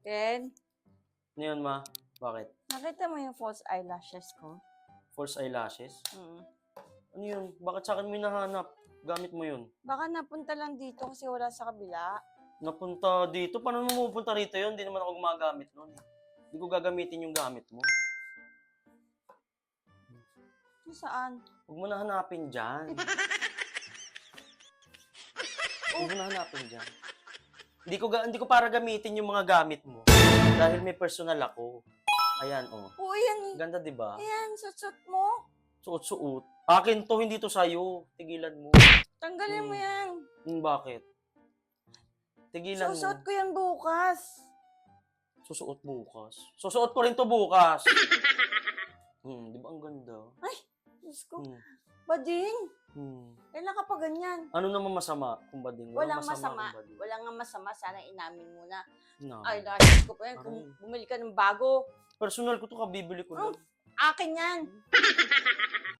Ken, Ano yun, ma? Bakit? nakita mo yung false eyelashes ko? False eyelashes? Mm. Ano yun? Bakit sa akin mo hinahanap? Gamit mo yun. Baka napunta lang dito kasi wala sa kabila. Napunta dito? Paano mo pupunta rito yun? Hindi naman ako gumagamit nun. Hindi ko gagamitin yung gamit mo. Kung saan? Huwag mo na hanapin dyan. Huwag mo na hanapin dyan. Hindi ko para gamitin yung mga gamit mo. Dahil may personal ako. Ayan, oh. Oo, yan. Ganda, di ba? Ayan, sutsut mo. Suot-suot. Akin to, hindi to sa'yo. Tigilan mo. Tanggalin mo yan. Bakit? Tigilan mo. Susuot ko yan bukas. Susuot bukas. Susuot ko rin to bukas. Di ba ang ganda? Diyos ko. Hmm. Bading. Hmm. Kailan ka pa ganyan? Ano naman masama kung bading? Walang masama. kung bading. Walang nga masama. Sana inamin mo na. No. Eyelashes ko pa yan. Kung Aray. bumili ka ng bago, Personal ko to, kabibili ko lang. akin yan.